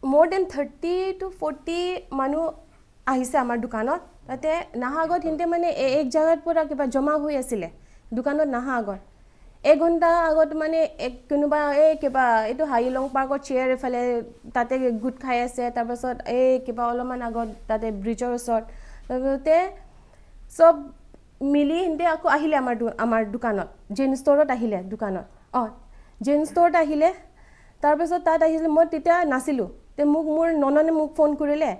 more than 30 to 40 মানুহ আহিছে আমাৰ দোকানত তাতে নাহা আগত হিন্তে মানে এক জায়গাত পুৰা কিবা জমা হৈ আছিলে দোকানত নাহা আগত 1 ঘণ্টা আগত মানে এক কোনোবা কিবা এটো হাইলং পাৰ্কত চেয়াৰ এফালে তাতে গুট খাই আছে তাৰ পাছত কিবা অলমান আগত তাতে ব্ৰিজৰ ওচৰত তাতে সব মিলি হিন্তে আকৌ আহিলে আমাৰ দোকানত জেন ষ্টৰত আহিলে দোকানত জেন ষ্টৰত আহিলে তাৰ পাছত তাত আহিলে মই তেতিয়া নাছিলো তে মোক মোৰ নননে মোক ফোন কৰিলে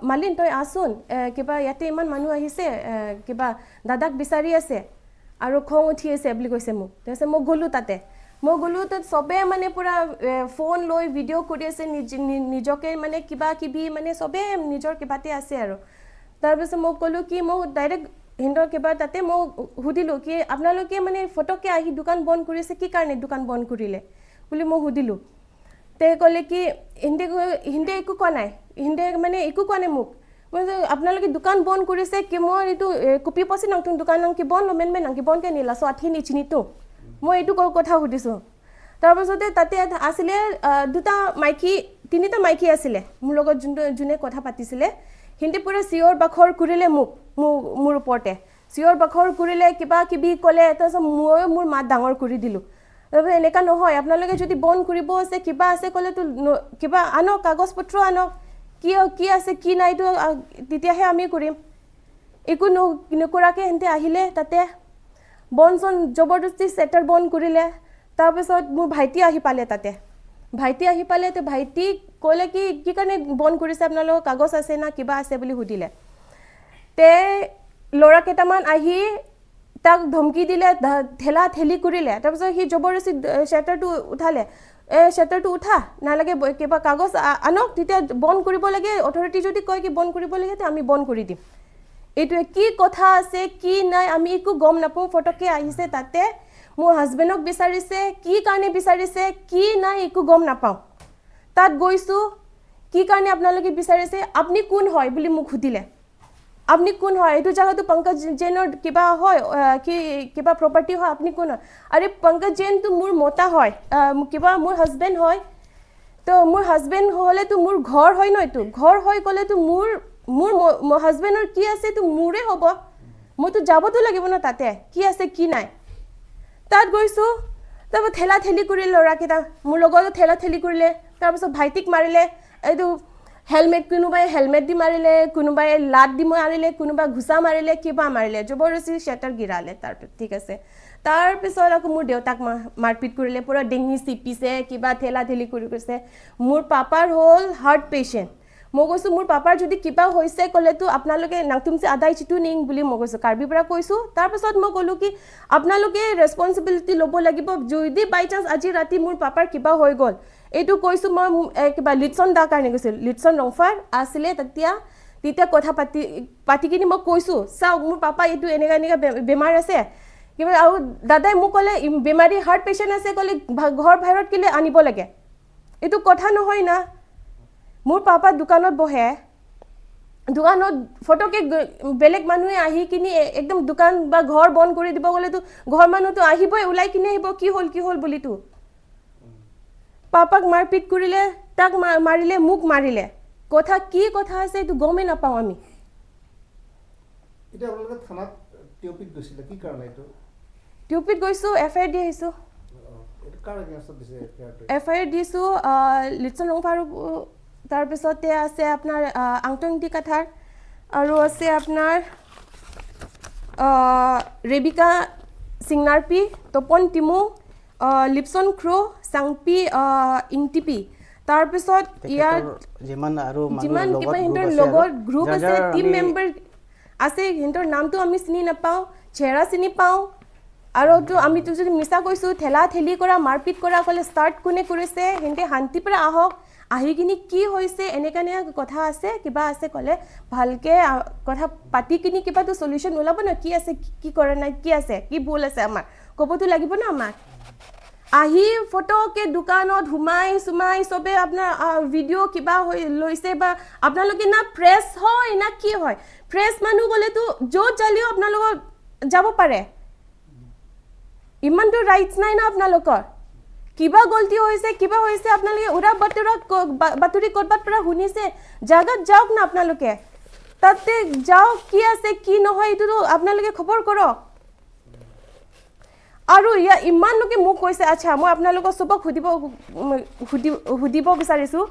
মালিন তই আসুন কিবা ইয়াতে ইমান মানুহ আহিছে কিবা দাদাক বিচাৰি আছে আৰু খং উঠি আছে বুলি কৈছে মোক তাৰপিছত মই গলো তাতে সবে মানে পুৰা ফোন লৈ ভিডিও কৰি আছে নিজকে মানে কিবা কিবি মানে সবে নিজৰ কিবাতে আছে আৰু তাৰপিছত মই কলো কি মই ডাইৰেক্ট হিন্দৰ কিবা তাতে মই হুদিলো কি আপোনালোকে মানে ফটোকে আহি দোকান বন্ধ কৰিছে কি কাৰণে দোকান বন্ধ কৰিলে বুলি মই হুদিলো তে কলে কি হিন্দে একো কোৱা নাই হিন্দে মানে একো কোৱা নাই মোক আপোনালোকে দোকান বন্ধ কৰিছে কি মই এটো কপি পছি নতুন দোকান কি বন্ধ মেন কি বন্ধ কে নিলা সো আঠি নিচিনিতো মই এটো কথা হুদিছো তাৰ পাছতে তাতে আছিলে তিনিটা মাইকি আছিলে মোৰ লগত জুনে কথা পাতিছিলে হিন্দে পুৰা সিয়ৰ বাখৰ কৰিলে মোৰ ওপৰতে সিয়ৰ বাখৰ কৰিলে কিবা কিবি কলে তাৰপিছত মই মোৰ মাত ডাঙৰ কৰি দিলো এনেকা নহয় আপোনালোকে যদি বন্ধ কৰিব আছে কিবা আছে কলে তো কিবা আনক কাগজ পত্ৰ আনক কি আছে কি নাই তো তেতিয়াহে আমি কৰিম একো নকৰাকে হেনতে আহিলে তাতে বনজন জবৰদস্তি সেটাৰ বন্ধ কৰিলে তাৰ পিছত মোৰ ভাইটি আহি পালে তাতে তে ভাইটি কলে কি কাৰণে বন্ধ কৰিছে আপোনালোক কাগজ আছে না কিবা আছে বুলি হুদিলে তে লৰা কেটামান আহি তাক ধমকি দিলে ঠেলা ঠেলি কৰিলে তাৰ পিছত হি জবৰদস্তি শাটাৰটো উঠালে শাটাৰটো উঠা নালাগে কিবা কাগজ আনক তেতিয়া বন্ধ কৰিব লাগে অথৰিটি যদি কয় কি বন্ধ কৰিব লাগে তে আমি বন্ধ কৰি দিম এইটো কি কথা আছে কি নাই আমি একো গম নাপাওঁ ফটোকে আহিছে তাতে মোৰ হাজবেণ্ডক বিচাৰিছে কি কাৰণে বিচাৰিছে কি নাই একো গম নাপাওঁ তাত গৈছো কি কাৰণে আপোনালোকে বিচাৰিছে আপুনি কোন হয় বুলি মোক হুদিলে আপনি কোন হয় এটো জায়গাটো পঙ্কজ জেনৰ কিবা হয় কি কিবা প্ৰপাৰ্টি হয় আপনি কোন হয় আৰে পঙ্কজ জেন তো মোৰ মতা হয় কিবা মোৰ হাজবেণ্ড হয় তো মোৰ হাজবেণ্ড হলে তো মোৰ ঘৰ হয় ন এটো ঘৰ হয় কলে তো মোৰ হাজবেণ্ডৰ কি আছে তো মোৰে হ'ব মই তো যাবতো লাগিব ন তাতে কি আছে কি নাই তাত গৈছো তব ঠেলা ঠেলি কৰি লৰা কিটা মোৰ লগত ঠেলা ঠেলি কৰিলে তাৰ পিছত ভাইটিক মাৰিলে এটো হেলমেট কোনোবাই হেলমেট দি মাৰিলে কোনোবাই লাট দি মাৰিলে কোনোবা ঘুসা মাৰিলে কিবা মাৰিলে জবৰদস্তি শাটাৰ গিৰালে তাৰ ঠিক আছে তাৰ পিছত আকৌ মোৰ দেউতাক মাৰপিট কৰিলে পুৰা ডিঙি চিপিছে কিবা ঠেলা ঠেলি কৰি কৈছে মোৰ পাপাৰ হল হাৰ্ট পেশেন্ট মই কৈছো মোৰ পাপাৰ যদি কিবা হৈছে কলে তো আপোনালোকে নাংতুমছে আদাই চিটু নিং বুলি মই কৈছো কাৰ্বি পৰা কৈছো তাৰ পিছত মই কলো কি আপোনালোকে ৰেসপন্সিবিলিটি লব লাগিব যদি বাই চান্স আজি ৰাতি মোৰ পাপাৰ কিবা হৈ গল এইটো কৈছো মই কিবা লিটছন দা কাৰণে কৈছিল লিটছন ৰংফাৰ আছিলে তেতিয়া কথা পাতি কিনি মই কৈছো চাও মোৰ পাপা এইটো এনেকা বেমাৰ আছে কিবা আৰু দাদাই মোক কলে বেমাৰী হাৰ্ট পেশেন্ট আছে কলে ঘৰ বাহিৰত কিলে আনিব লাগে এইটো কথা নহয় না মোৰ পাপা দোকানত বহে দোকানত ফটোকে বেলেগ মানুহে আহি কিনি একদম দোকান বা ঘৰ বন্ধ কৰি দিব গলে তো ঘৰ মানুহটো আহিবই উলাই কিনি আহিব কি হল বুলি তো পাপাক মাৰপিট কৰিলে তাক মাৰিলে মুক মাৰিলে কথা কি কথা আছে এইটো গমে নাপাও আমি এটা আপোনালোকে থানাত টিওপিত গৈছিল কি কাৰণ এইটো টিওপিত গৈছো এফআইআৰ দি আহিছো এটা কাৰ এগেইনষ্টত দিছে এফআইআৰ দিছো লিটছন ৰংফাৰ তাৰ পিছতে আছে আপোনাৰ আংটংটি কাঠাৰ আৰু আছে আপোনাৰ Rebecca সিংনাৰপি Tapan Temu লিপছন Crowe সাংপি Ingtipi তাৰ পিছত ইয়াৰ যিমান কিবা হিন্তৰ লগৰ গ্ৰুপ আছে টিম মেম্বাৰ আছে হিন্তৰ নামটো আমি চিনি নাপাওঁ চেহেৰা চিনি পাওঁ আৰু তো আমি তো যদি মিছা কৈছো ঠেলা ঠেলি কৰা মাৰপিট কৰা কলে ষ্টাৰ্ট কোনে কৰিছে হিন্তে শান্তি পৰা আহক আহি কিনি কি হৈছে এনেকা কথা আছে কিবা আছে কলে ভালকে কথা পাতি কিনি কিবা তো সলিউশন ওলাব না কি আছে কি কৰে নাই কি আছে কি ভুল আছে আমাৰ কবতো লাগিব না আমাক আহি ফটোকে দোকানত হুমাই সুমাই সবে আপোনাৰ ভিডিও কিবা লৈছে বা আপোনালোকে না প্ৰেছ হয় না কি হয় প্ৰেছ মানুহ গলে তো য'ত জালিও আপোনালোক যাব পাৰে ইমানটো ৰাইটস নাই না আপোনালোকৰ কিবা গলতি হৈছে আপোনালোকে উৰা বতৰা বাতৰি ক'ৰবাত পৰা শুনিছে জাগাত যাওক না আপোনালোকে তাতে যাওক কি আছে কি নহয় এইটো আপোনালোকে খবৰ কৰক আৰু ইমান লোকে মোক কৈছে আচ্ছা মই আপোনালোকক সবক সুধিব বিচাৰিছোঁ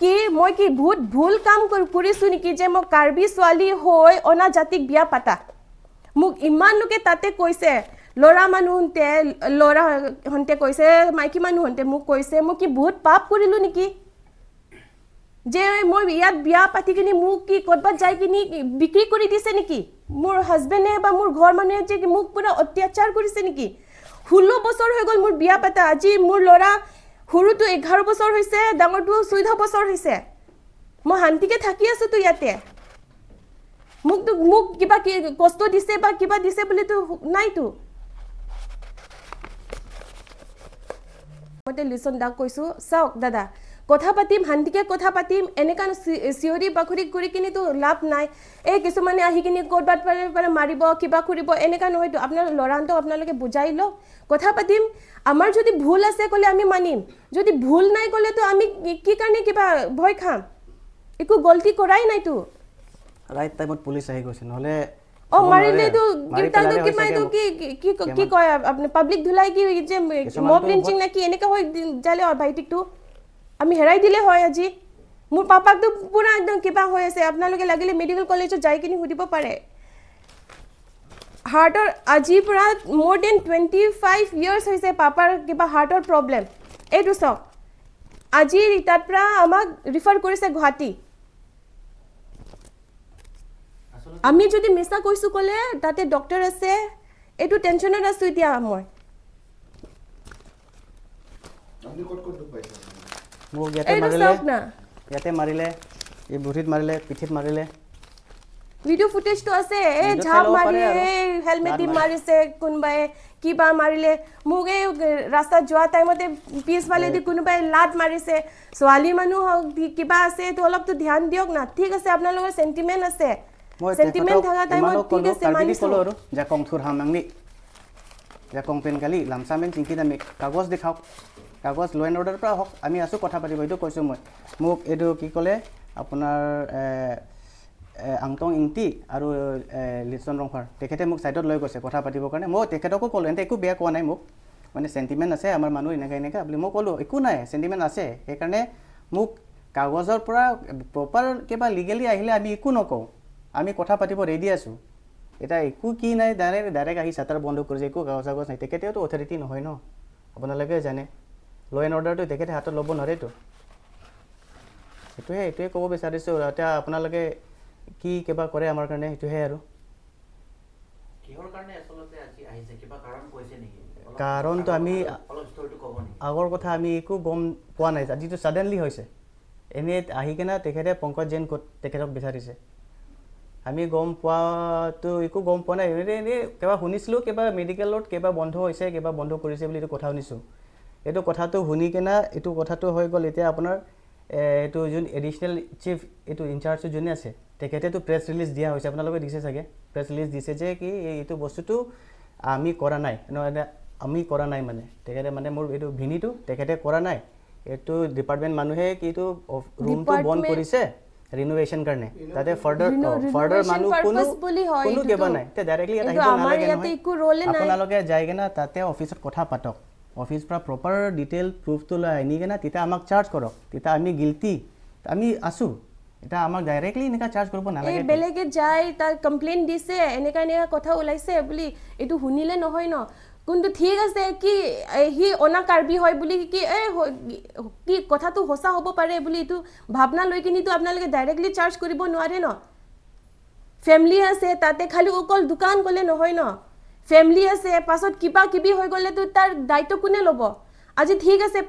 কি মই কি বহুত ভুল কাম কৰিছোঁ নেকি যে মই কাৰ্বি ছোৱালী হৈ অনা জাতিক বিয়া পাতা মোক ইমান লোকে তাতে কৈছে ল'ৰা মানুহহঁতে কৈছে মাইকী মানুহহঁতে মোক কৈছে মই কি বহুত পাপ কৰিলোঁ নেকি যে মই ইয়াত বিয়া পাতি কিনি মোক কি ক'ৰবাত যাই কিনি বিক্ৰী কৰি দিছে নেকি মোৰ হাজবেণ্ডে বা মোৰ ঘৰ মানুহে যে মোক পুৰা অত্যাচাৰ কৰিছে নেকি 16 বছৰ হৈ গ'ল মোৰ বিয়া পাতা আজি মোৰ ল'ৰা সৰুটো 11 বছৰ হৈছে ডাঙৰটো 14 বছৰ হৈছে মই শান্তিকে থাকি আছোঁ তো ইয়াতে মোক কিবা কষ্ট দিছে বা কিবা দিছে বুলিতো নাইতো মতে লিচন দাক কৈছোঁ চাওক দাদা কথা পাতিম শান্তিকে কথা পাতিম এনেকা চিঞৰি বাখৰি কৰি কিনিতো লাভ নাই এই কিছুমানে আহি কিনি ক'ৰবাত পাৰে মাৰিব কিবা কৰিব এনেকা নহয়তো আপোনাৰ ল'ৰাহঁতক আপোনালোকে বুজাই লওক কথা পাতিম আমাৰ যদি ভুল আছে ক'লে আমি মানিম যদি ভুল নাই ক'লেতো আমি কি কাৰণে কিবা ভয় খাম একো গলতি কৰাই নাইতো ৰাইট টাইমত পুলিচ আহি গৈছে নহ'লে মাৰিলেতো কি কয় আপুনি পাব্লিক ধুলাই কি যে মব লিঞ্চিং নে কি এনেকা হয় যালে ভাইটিকটো আমি হেৰাই দিলে হয় আজি মোৰ পাপাকতো পুৰা একদম কিবা হৈ আছে আপোনালোকে লাগিলে মেডিকেল কলেজত যাই কিনি সুধিব পাৰে হাৰ্টৰ আজিৰ পৰা মোৰ দেন 25 ইয়াৰ্ছ হৈছে পাপাৰ কিবা হাৰ্টৰ প্ৰব্লেম এইটো চাওক আজি তাৰ পৰা আমাক ৰিফাৰ কৰিছে গুৱাহাটী আমি যদি মিছা কৈছোঁ ক'লে তাতে ডক্টৰ আছে এইটো টেনশ্যনত আছোঁ এতিয়া মই মোক ইয়াতে মাৰিলে এই বুঢ়ীত মাৰিলে পিঠিত মাৰিলে ভিডিঅ' ফুটেজটো আছে এই ঝাপ মাৰি হেলমেট দি মাৰিছে কোনোবাই কিবা মাৰিলে মোক এই ৰাস্তাত যোৱা টাইমতে পিছফালেদি কোনোবাই লাট মাৰিছে ছোৱালী মানুহ কিবা আছে এইটো অলপতো ধ্যান দিয়ক না ঠিক আছে আপোনালোকৰ চেণ্টিমেণ্ট আছে চেণ্টিমেণ্ট থকা টাইমত ঠিক আছে মানিছোঁ আৰু জাকং থুৰ হামনাংনি জাকং পেন কালি লামচামেন চিংকি আমি কাগজ দেখাওক কাগজ ল' এণ্ড অৰ্ডাৰৰ পৰা হওক আমি আছোঁ কথা পাতিব এইটো কৈছোঁ মই মোক এইটো কি ক'লে আপোনাৰ আংটং ইংটি আৰু লিচন ৰংফাৰ তেখেতে মোক ছাইডত লৈ গৈছে কথা পাতিবৰ কাৰণে মই তেখেতকো ক'লোঁ এন্তে একো বেয়া কোৱা নাই মোক মানে চেণ্টিমেণ্ট আছে আমাৰ মানুহ এনেকৈ বুলি মই ক'লোঁ একো নাই চেণ্টিমেণ্ট আছে সেইকাৰণে মোক কাগজৰ পৰা প্ৰপাৰ কিবা লিগেলি আহিলে আমি একো নকওঁ আমি কথা পাতিব ৰেডি আছোঁ এটা একো কি নাই ডাইৰেক্ট আহি চাটাৰ বন্ধ কৰিছে একো কাগজ চাগজ নাই তেখেতেওতো অথৰিটি নহয় ন আপোনালোকে জানে ল' এণ্ড অৰ্ডাৰটো তেখেতে হাতত ল'ব নোৱাৰেতো এইটোৱে ক'ব বিচাৰিছোঁ এতিয়া আপোনালোকে কি কিবা কৰে আমাৰ কাৰণে সেইটোহে আৰু কাৰণটো আমি আগৰ কথা আমি একো গম পোৱা নাই যিটো ছাডেনলি হৈছে এনেই আহি কিনে তেখেতে পংকজ জৈন ক'ত তেখেতক বিচাৰিছে আমি গম পোৱাটো একো গম পোৱা নাই এনেই কিবা শুনিছিলোঁ কিবা মেডিকেলত কিবা বন্ধ হৈছে কিবা বন্ধ কৰিছে বুলি এইটো কথা শুনিছোঁ এইটো কথাটো শুনি কিনে এইটো কথাটো হৈ গ'ল এতিয়া আপোনাৰ এইটো যোন এডিশ্যনেল চিফ এইটো ইনচাৰ্জ যোনে আছে তেখেতেতো প্ৰেছ ৰিলিজ দিয়া হৈছে আপোনালোকে দিছে চাগে প্ৰেছ ৰিলিজ দিছে যে কি এইটো বস্তুটো আমি কৰা নাই আমি কৰা নাই মানে তেখেতে মানে মোৰ এইটো ভিনিটো তেখেতে কৰা নাই এইটো ডিপাৰ্টমেণ্ট মানুহে কি এইটো ৰুমটো বন্ধ কৰিছে ৰিনোভেশ্যন কাৰণে তাতে ফাৰ্ডাৰ মানুহ কোনো কিবা নাই তে ডাইৰেক্টলি ইয়াত আহিব নালাগে নহয় আপোনালোকে যাই কিনে তাতে অফিচত কথা পাতক অফিচ পৰা প্ৰপাৰ ডিটেইল প্ৰুফটো লৈ আনি কিনে তেতিয়া আমাক চাৰ্জ কৰক তেতিয়া আমি গিল্টি আমি আছোঁ এটা আমাক ডাইৰেক্টলি এনেকা চাৰ্জ কৰিব নালাগে বেলেগে যাই তাৰ কমপ্লেইন দিছে এনেকা কথা ওলাইছে বুলি এইটো শুনিলে নহয় ন কিন্তু ঠিক আছে কি সি অনা কাৰ্বি হয় বুলি কি কি কথাটো সঁচা হ'ব পাৰে বুলি এইটো ভাৱনা লৈ কিনিতো আপোনালোকে ডাইৰেক্টলি চাৰ্জ কৰিব নোৱাৰে ন ফেমিলি আছে তাতে খালি অকল দোকান গ'লে নহয় ন ফেমিলি আছে পাছত কিবা কিবি হৈ গ'লেতো তাৰ দায়িত্ব কোনে ল'ব আজি ঠিক আছে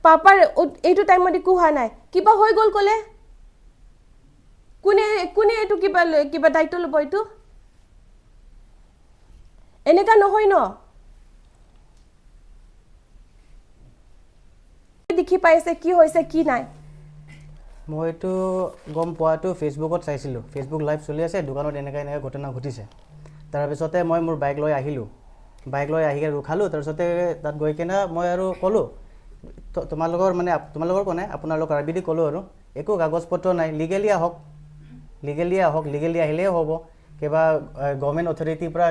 পাপাৰ এইটো টাইমত একো হোৱা নাই কিবা হৈ গ'ল ক'লে কোনে এইটো কিবা দায়িত্ব ল'ব এইটো এনেকা নহয় ন দেখি পাইছে কি হৈছে কি নাই মইতো গম পোৱাটো ফেচবুকত চাইছিলোঁ ফেচবুক লাইভ চলি আছে দোকানত এনেকৈ ঘটনা ঘটিছে তাৰপিছতে মই মোৰ বাইক লৈ আহিলোঁ বাইক লৈ আহি ৰখালোঁ তাৰপিছতে তাত গৈ কিনে মই আৰু ক'লোঁ তোমালোকৰ মানে তোমালোকৰ কোনে আপোনালোকৰ আৰবিদি ক'লোঁ আৰু একো কাগজ পত্ৰ নাই লিগেলি আহক লিগেলি আহিলেই হ'ব কিবা গভৰ্ণমেণ্ট অথৰিটিৰ পৰা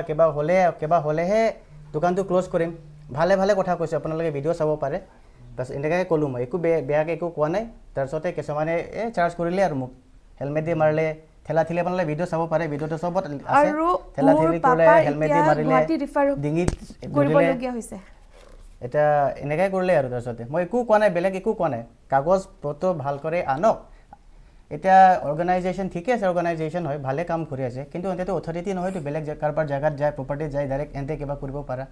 কিবা হ'লেহে দোকানটো ক্ল'জ কৰিম ভালে কথা কৈছোঁ আপোনালোকে ভিডিঅ' চাব পাৰে বাছ এনেকৈ ক'লোঁ মই একো বেয়াকৈ একো কোৱা নাই তাৰপিছতে কিছুমানে চাৰ্জ কৰিলে আৰু মোক হেলমেট দি মাৰিলে ঠেলা ঠেলি আপোনালোকে ভিডিঅ' চাব পাৰে ভিডিঅ'টো চবত আছে ঠেলা ঠেলি কৰিলে হেলমেট দি মাৰিলে ডিঙিত কৰিবলগীয়া হৈছে এটা এনেকৈ কৰিলে আৰু তাৰপিছতে মই একো কোৱা নাই বেলেগ একো কোৱা নাই কাগজ পত্ৰ ভাল কৰি আনক এতিয়া অৰ্গেনাইজেশ্যন ঠিকে আছে অৰ্গেনাইজেশ্যন হয় ভালে কাম কৰি আছে কিন্তু এহেঁতেতো অথৰিটি নহয়তো বেলেগ কাৰোবাৰ জেগাত যায় প্ৰপাৰ্টিত যায় ডাইৰেক্ট এহেঁতে কিবা কৰিব পাৰা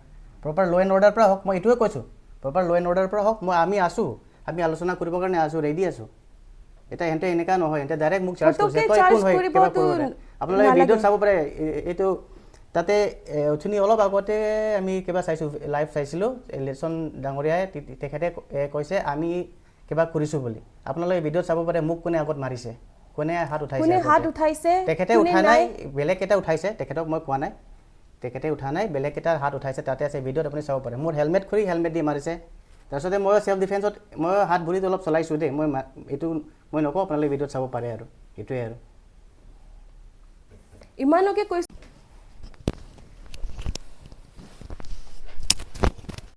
প্ৰপাৰ ল' এণ্ড অৰ্ডাৰ পৰা হওক মই এইটোৱে কৈছোঁ প্ৰপাৰ ল' এণ্ড অৰ্ডাৰ পৰা হওক আমি আছোঁ আমি আলোচনা কৰিবৰ কাৰণে আছোঁ ৰেডি আছোঁ এতিয়া এহেঁতে এনেকুৱা নহয় এহেঁতে ডাইৰেক্ট মোক চাৰ্জ কৰিছে তই কোন হয় কিবা কৰিব আপোনালোকে ভিডিঅ'ত চাব পাৰে এইটো তাতে অথনি অলপ আগতে আমি কিবা চাইছোঁ লাইভ চাইছিলোঁ লেচন ডাঙৰীয়াই তেখেতে কৈছে আমি কিবা কৰিছোঁ বুলি আপোনালোকে ভিডিঅ'ত চাব পাৰে মোক কোনে আগত মাৰিছে কোনে হাত উঠাইছে তেখেতে উঠা নাই বেলেগ এটা উঠাইছে তেখেতক মই কোৱা নাই তেখেতে উঠা নাই বেলেগ এটা হাত উঠাইছে তাতে আছে ভিডিঅ'ত আপুনি চাব পাৰে মোৰ হেলমেট খুলি হেলমেট দি মাৰিছে তাৰপিছতে মই চেল্ফ ডিফেন্সত মই হাত ভৰিত অলপ চলাইছোঁ দেই মই এইটো মই নকওঁ আপোনালোকে ভিডিঅ'ত চাব পাৰে আৰু এইটোৱে আৰু ইমানকে কৈছোঁ